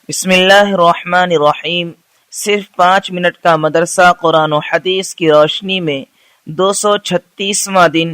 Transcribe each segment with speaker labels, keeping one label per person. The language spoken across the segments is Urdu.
Speaker 1: بسم اللہ الرحمن الرحیم۔ صرف 5 منٹ کا مدرسہ قرآن و حدیث کی روشنی میں 236واں دن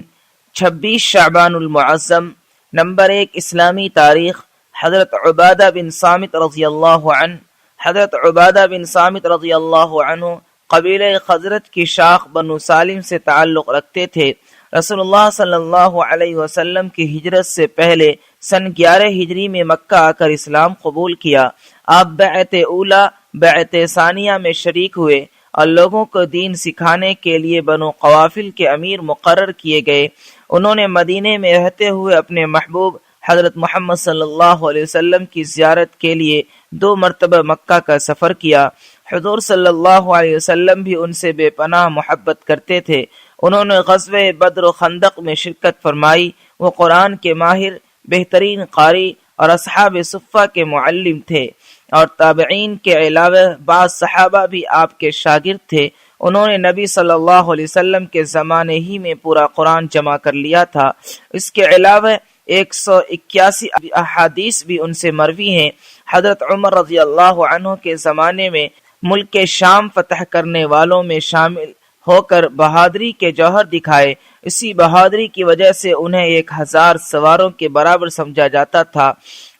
Speaker 1: 26 شعبان المعظم۔ نمبر 1 اسلامی تاریخ۔ حضرت عبادہ بن صامت رضی اللہ عنہ۔ حضرت عبادہ بن صامت رضی اللہ عنہ قبیلہ خزرج کی شاخ بنو سالم سے تعلق رکھتے تھے۔ رسول اللہ صلی اللہ علیہ وسلم کی ہجرت سے پہلے سن 11 ہجری میں مکہ آ کر اسلام قبول کیا۔ آپ بیعت اولا بیعت ثانیہ میں شریک ہوئے اور لوگوں کو دین سکھانے کے لیے بنو قوافل کے امیر مقرر کیے گئے۔ انہوں نے مدینے میں رہتے ہوئے اپنے محبوب حضرت محمد صلی اللہ علیہ وسلم کی زیارت کے لیے 2 مرتبہ مکہ کا سفر کیا۔ حضور صلی اللہ علیہ وسلم بھی ان سے بے پناہ محبت کرتے تھے۔ انہوں نے غزوہ بدر و خندق میں شرکت فرمائی۔ وہ قرآن کے ماہر، بہترین قاری اور اصحاب صفہ کے معلم تھے، اور تابعین کے علاوہ بعض صحابہ بھی آپ کے شاگرد تھے۔ انہوں نے نبی صلی اللہ علیہ وسلم کے زمانے ہی میں پورا قرآن جمع کر لیا تھا۔ اس کے علاوہ 181 احادیث بھی ان سے مروی ہیں۔ حضرت عمر رضی اللہ عنہ کے زمانے میں ملک شام فتح کرنے والوں میں شامل ہو کر بہادری کے جوہر دکھائے۔ اسی بہادری کی وجہ سے انہیں 1000 سواروں کے برابر سمجھا جاتا تھا۔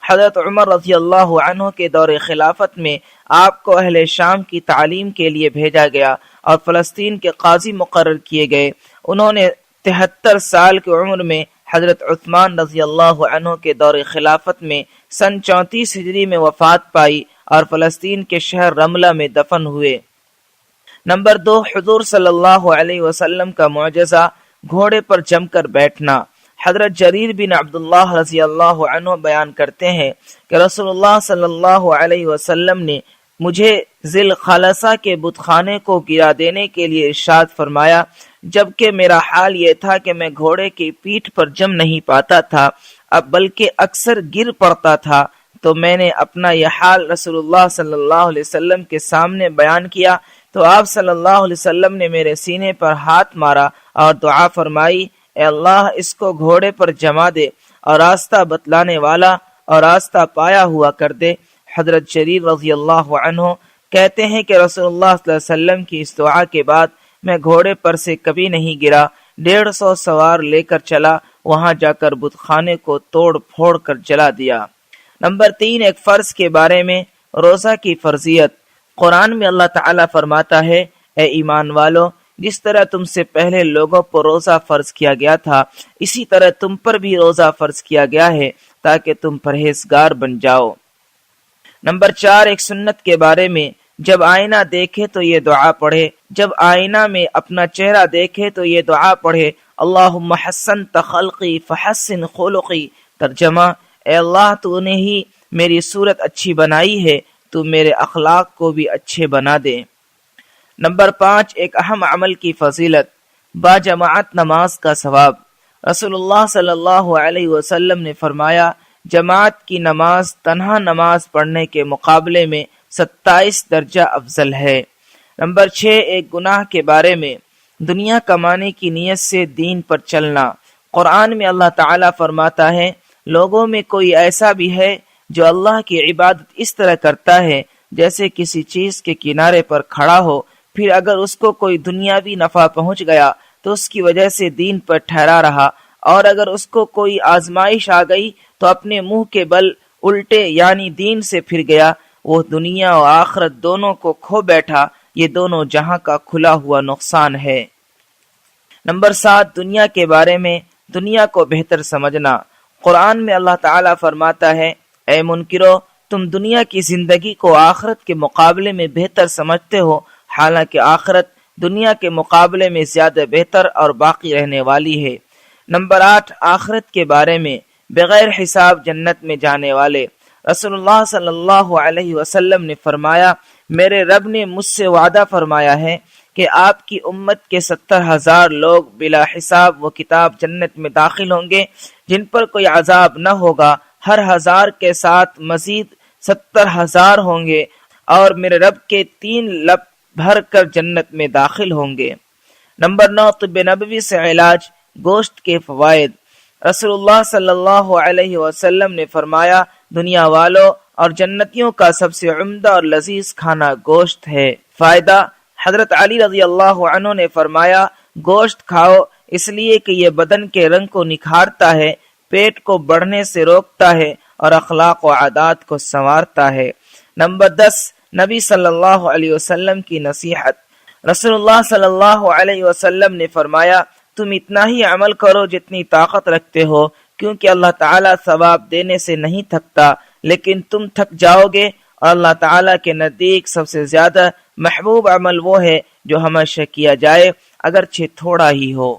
Speaker 1: حضرت عمر رضی اللہ عنہ کے دور خلافت میں آپ کو اہل شام کی تعلیم کے لیے بھیجا گیا اور فلسطین کے قاضی مقرر کیے گئے۔ انہوں نے 73 سال کی عمر میں حضرت عثمان رضی اللہ عنہ کے دور خلافت میں سن 34 ہجری میں وفات پائی اور فلسطین کے شہر رملہ میں دفن ہوئے۔ نمبر 2 حضور صلی اللہ علیہ وسلم کا معجزہ، گھوڑے پر جم کر بیٹھنا۔ حضرت جریر بن عبداللہ رضی اللہ عنہ بیان کرتے ہیں کہ رسول اللہ صلی اللہ علیہ وسلم نے مجھے ذی الخلصہ کے بت خانے کو گرا دینے کے لیے ارشاد فرمایا، جبکہ میرا حال یہ تھا کہ میں گھوڑے کی پیٹھ پر جم نہیں پاتا تھا، اب بلکہ اکثر گر پڑتا تھا۔ تو میں نے اپنا یہ حال رسول اللہ صلی اللہ علیہ وسلم کے سامنے بیان کیا، تو آپ صلی اللہ علیہ وسلم نے میرے سینے پر ہاتھ مارا اور دعا فرمائی، اے اللہ اس کو گھوڑے پر جما دے اور راستہ بتلانے والا اور راستہ پایا ہوا کر دے۔ حضرت جریر رضی اللہ عنہ کہتے ہیں کہ رسول اللہ صلی اللہ علیہ وسلم کی اس دعا کے بعد میں گھوڑے پر سے کبھی نہیں گرا۔ 150 سوار لے کر چلا، وہاں جا کر بت خانے کو توڑ پھوڑ کر جلا دیا۔ نمبر 3 ایک فرض کے بارے میں، روزہ کی فرضیت۔ قرآن میں اللہ تعالیٰ فرماتا ہے، اے ایمان والو، جس طرح تم سے پہلے لوگوں پر روزہ فرض کیا گیا تھا، اسی طرح تم پر بھی روزہ فرض کیا گیا ہے تاکہ تم پرہیزگار بن جاؤ۔ نمبر 4 ایک سنت کے بارے میں، جب آئینہ دیکھے تو یہ دعا پڑھے۔ جب آئینہ میں اپنا چہرہ دیکھے تو یہ دعا پڑھے، اللہم حسنت خلقی فحسن خلقی۔ ترجمہ، اے اللہ تو نے ہی میری صورت اچھی بنائی ہے، تو میرے اخلاق کو بھی اچھے بنا دے۔ نمبر 5 ایک اہم عمل کی فضیلت، با جماعت نماز کا ثواب۔ رسول اللہ صلی اللہ علیہ وسلم نے فرمایا، جماعت کی نماز تنہا نماز پڑھنے کے مقابلے میں 27 درجہ افضل ہے۔ نمبر 6 ایک گناہ کے بارے میں، دنیا کمانے کی نیت سے دین پر چلنا۔ قرآن میں اللہ تعالیٰ فرماتا ہے، لوگوں میں کوئی ایسا بھی ہے جو اللہ کی عبادت اس طرح کرتا ہے جیسے کسی چیز کے کنارے پر کھڑا ہو، پھر اگر اس کو کوئی دنیاوی نفع پہنچ گیا تو اس کی وجہ سے دین پر ٹھہرا رہا، اور اگر اس کو کوئی آزمائش آ گئی تو اپنے منہ کے بل الٹے یعنی دین سے پھر گیا، وہ دنیا و آخرت دونوں کو کھو بیٹھا، یہ دونوں جہاں کا کھلا ہوا نقصان ہے۔ نمبر 7 دنیا کے بارے میں، دنیا کو بہتر سمجھنا۔ قرآن میں اللہ تعالیٰ فرماتا ہے، اے منکرو، تم دنیا کی زندگی کو آخرت کے مقابلے میں بہتر سمجھتے ہو، حالانکہ آخرت دنیا کے مقابلے میں زیادہ بہتر اور باقی رہنے والی ہے۔ نمبر 8 آخرت کے بارے میں، بغیر حساب جنت میں جانے والے۔ رسول اللہ صلی اللہ علیہ وسلم نے فرمایا، میرے رب نے مجھ سے وعدہ فرمایا ہے کہ آپ کی امت کے 70,000 لوگ بلا حساب و کتاب جنت میں داخل ہوں گے، جن پر کوئی عذاب نہ ہوگا۔ ہر 1000 کے ساتھ مزید 70,000 ہوں گے اور میرے رب کے 3 لب بھر کر جنت میں داخل ہوں گے۔ نمبر 9 طب نبوی سے علاج، گوشت کے فوائد۔ رسول اللہ صلی اللہ علیہ وسلم نے فرمایا، دنیا والو اور جنتیوں کا سب سے عمدہ اور لذیذ کھانا گوشت ہے۔ فائدہ: حضرت علی رضی اللہ عنہ نے فرمایا، گوشت کھاؤ اس لیے کہ یہ بدن کے رنگ کو نکھارتا ہے، پیٹ کو بڑھنے سے روکتا ہے اور اخلاق و عادات کو سنوارتا ہے۔ نمبر 10، نبی صلی اللہ علیہ وسلم کی نصیحت۔ رسول اللہ صلی اللہ علیہ وسلم نے فرمایا، تم اتنا ہی عمل کرو جتنی طاقت رکھتے ہو، کیونکہ اللہ تعالیٰ ثواب دینے سے نہیں تھکتا، لیکن تم تھک جاؤ گے، اور اللہ تعالیٰ کے نزدیک سب سے زیادہ محبوب عمل وہ ہے جو ہمیشہ کیا جائے، اگرچہ تھوڑا ہی ہو۔